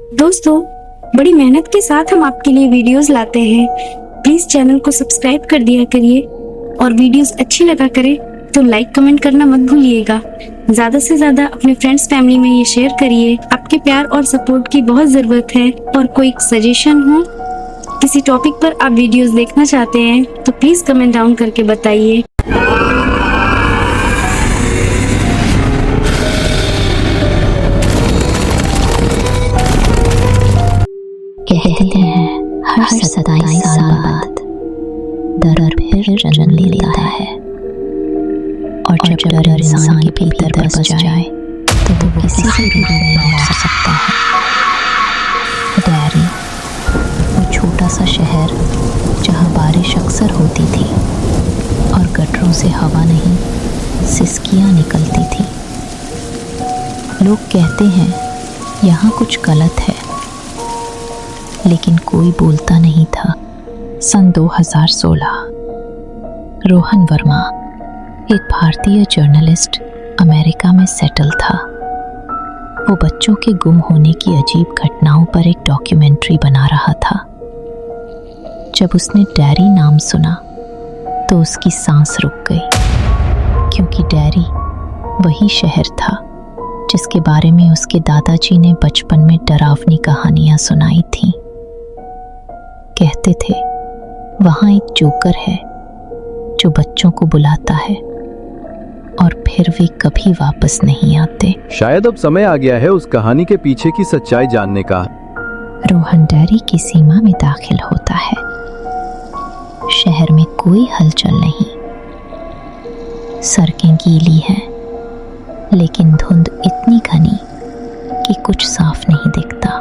दोस्तों, बड़ी मेहनत के साथ हम आपके लिए वीडियोस लाते हैं। प्लीज चैनल को सब्सक्राइब कर दिया करिए और वीडियोस अच्छी लगा करे तो लाइक कमेंट करना मत भूलिएगा। ज्यादा से ज्यादा अपने फ्रेंड्स फैमिली में ये शेयर करिए। आपके प्यार और सपोर्ट की बहुत जरूरत है। और कोई सजेशन हो, किसी टॉपिक पर आप वीडियोस देखना चाहते हैं तो प्लीज कमेंट डाउन करके बताइए। कहते हैं हर 27 साल बाद डर फिर जन्म लेता है, और जब डर इंसान के भीतर बस जाए तो वो किसी भी रूप में लौट सकता है। डैरी, वो छोटा सा शहर जहाँ बारिश अक्सर होती थी और गटरों से हवा नहीं सिसकियाँ निकलती थी। लोग कहते हैं यहाँ कुछ गलत है, लेकिन कोई बोलता नहीं था। सन 2016 रोहन वर्मा, एक भारतीय जर्नलिस्ट, अमेरिका में सेटल था। वो बच्चों के गुम होने की अजीब घटनाओं पर एक डॉक्यूमेंट्री बना रहा था। जब उसने डैरी नाम सुना तो उसकी सांस रुक गई, क्योंकि डैरी वही शहर था जिसके बारे में उसके दादाजी ने बचपन में डरावनी कहानियां सुनाई थीं। कहते थे वहाँ एक जोकर है जो बच्चों को बुलाता है और फिर वे कभी वापस नहीं आते। शायद अब समय आ गया है उस कहानी के पीछे की सच्चाई जानने का। रोहन डैरी की सीमा में दाखिल होता है। शहर में कोई हलचल नहीं, सड़कें गीली हैं, लेकिन धुंध इतनी घनी कि कुछ साफ नहीं दिखता।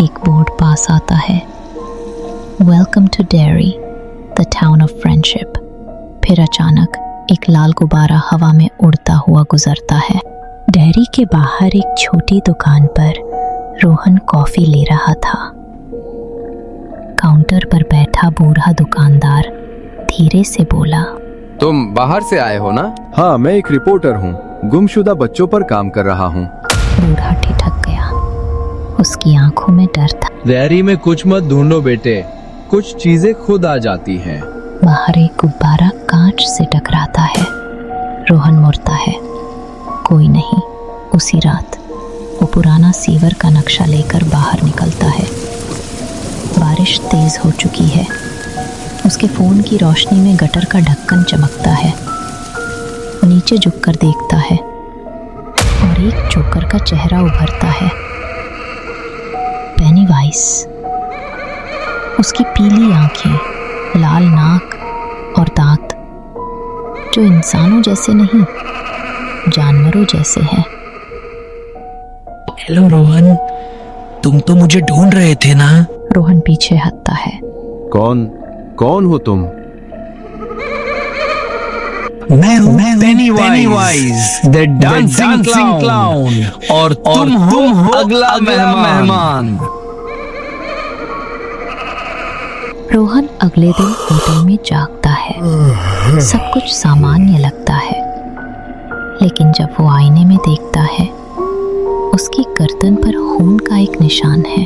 एक बोर्ड पास आता है, welcome to Derry, the town of friendship. फिर अचानक एक लाल गुब्बारा हवा में उड़ता हुआ गुजरता है। डेरी के बाहर एक छोटी दुकान पर रोहन कॉफी ले रहा था। काउंटर पर बैठा बूढ़ा दुकानदार धीरे से बोला, तुम बाहर से आए हो ना? हाँ, मैं एक रिपोर्टर हूँ, गुमशुदा बच्चों पर काम कर रहा हूँ। बूढ़ा ठिठक गया, उसकी आंखों में डर था। डेयरी में कुछ मत ढूंढो बेटे, कुछ चीजें खुद आ जाती हैं। बाहर एक गुब्बारा कांच से टकराता है। रोहन मुड़ता है, कोई नहीं। उसी रात वो पुराना सीवर का नक्शा लेकर बाहर निकलता है। बारिश तेज हो चुकी है। उसके फोन की रोशनी में गटर का ढक्कन चमकता है। वो नीचे झुककर देखता है और एक जोकर का चेहरा उभरता है, पेनीवाइज। उसकी पीली आंखें, लाल नाक और दांत जो इंसानों जैसे नहीं, जानवरों जैसे हैं। हेलो रोहन, तुम तो मुझे ढूंढ रहे थे ना? रोहन पीछे हटता है। कौन हो तुम? मैं हूँ पेनीवाइज, द डांसिंग क्लाउन, और तुम हो अगला मेहमान। रोहन अगले दिन होटल में जागता है। सब कुछ सामान्य लगता है, लेकिन जब वो आईने में देखता है, उसकी गर्दन पर खून का एक निशान है,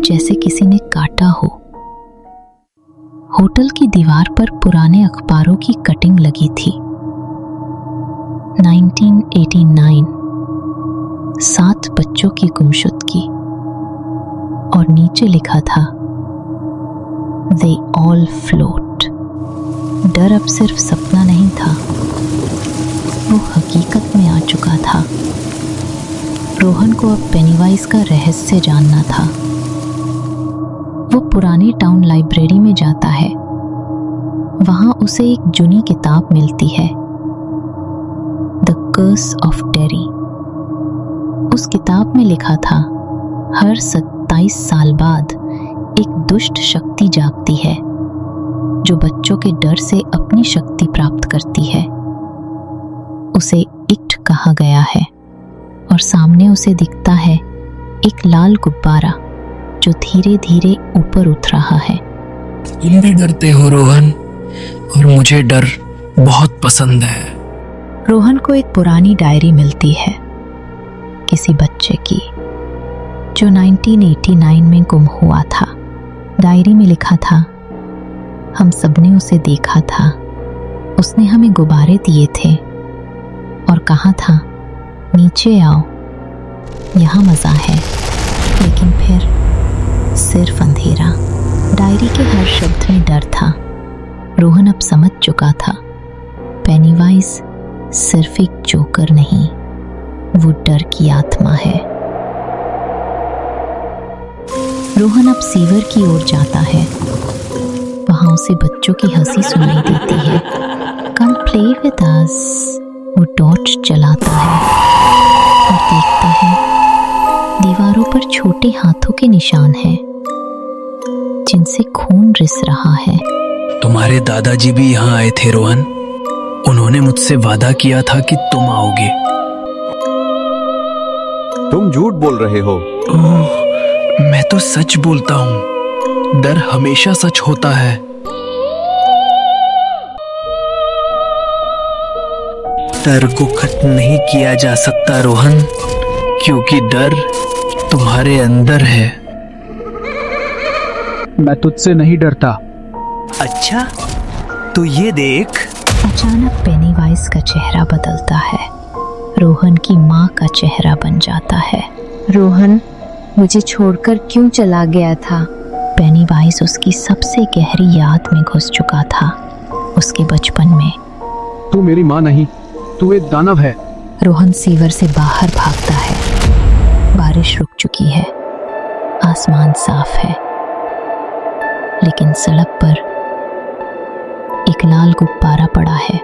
जैसे किसी ने काटा हो। होटल की दीवार पर पुराने अखबारों की कटिंग लगी थी। 1989, 7 बच्चों की गुमशुदगी, और नीचे लिखा था, They all float। डर अब सिर्फ सपना नहीं था, वो हकीकत में आ चुका था। रोहन को अब पेनीवाइज का रहस्य जानना था। वो पुरानी टाउन लाइब्रेरी में जाता है। वहां उसे एक जूनी किताब मिलती है, द कर्स ऑफ डेरी। उस किताब में लिखा था, हर 27 साल बाद एक दुष्ट शक्ति जागती है जो बच्चों के डर से अपनी शक्ति प्राप्त करती है। उसे इक्ट कहा गया है, और सामने उसे दिखता है एक लाल गुब्बारा जो धीरे धीरे ऊपर उठ रहा है। तुम भी डरते हो रोहन, और मुझे डर बहुत पसंद है। रोहन को एक पुरानी डायरी मिलती है। किसी बच्चे की जो 1989 में गुम हुआ था। डायरी में लिखा था, हम सबने उसे देखा था, उसने हमें गुब्बारे दिए थे और कहा था नीचे आओ, यहाँ मज़ा है। लेकिन फिर सिर्फ अंधेरा। डायरी के हर शब्द में डर था। रोहन अब समझ चुका था, पेनीवाइज सिर्फ एक जोकर नहीं, वो डर की आत्मा है। रोहन अब सीवर की ओर जाता है। वहां उसे बच्चों की हंसी सुनाई देती है। कम प्ले विद अस। वो टॉर्च जलाता है और देखता है दीवारों पर छोटे हाथों के निशान हैं जिनसे खून रिस रहा है। तुम्हारे दादाजी भी यहाँ आए थे रोहन। उन्होंने मुझसे वादा किया था कि तुम आओगे। तुम झूठ बोल रहे हो। ओह, मैं तो सच बोलता हूँ। डर हमेशा सच होता है। डर को खत्म नहीं किया जा सकता रोहन, क्योंकि डर तुम्हारे अंदर है। मैं तुझसे नहीं डरता। अच्छा, तो ये देख। अचानक पेनीवाइज का चेहरा बदलता है। रोहन की माँ का चेहरा बन जाता है। रोहन, मुझे छोड़कर क्यों चला गया था? पेनीवाइज उसकी सबसे गहरी याद में घुस चुका था, उसके बचपन में। तू मेरी माँ नहीं, तू एक दानव है। रोहन सीवर से बाहर भागता है। बारिश रुक चुकी है, आसमान साफ है, लेकिन सड़क पर एक लाल गुब्बारा पड़ा है।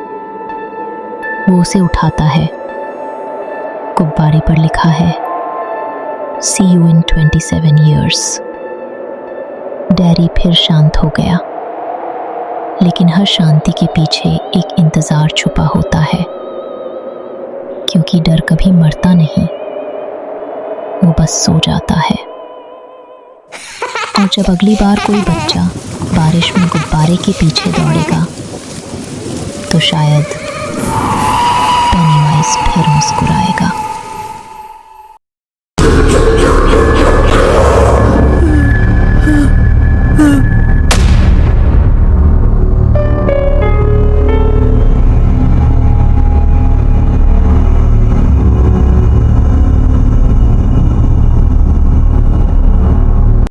वो उसे उठाता है। गुब्बारे पर लिखा है, See you in 27 years। Dairy फिर शांत हो गया, लेकिन हर शांति के पीछे एक इंतजार छुपा होता है, क्योंकि डर कभी मरता नहीं, वो बस सो जाता है। और जब अगली बार कोई बच्चा बारिश में गुब्बारे के पीछे दौड़ेगा, तो शायद पेनीवाइज फिर मुस्कुराएगा।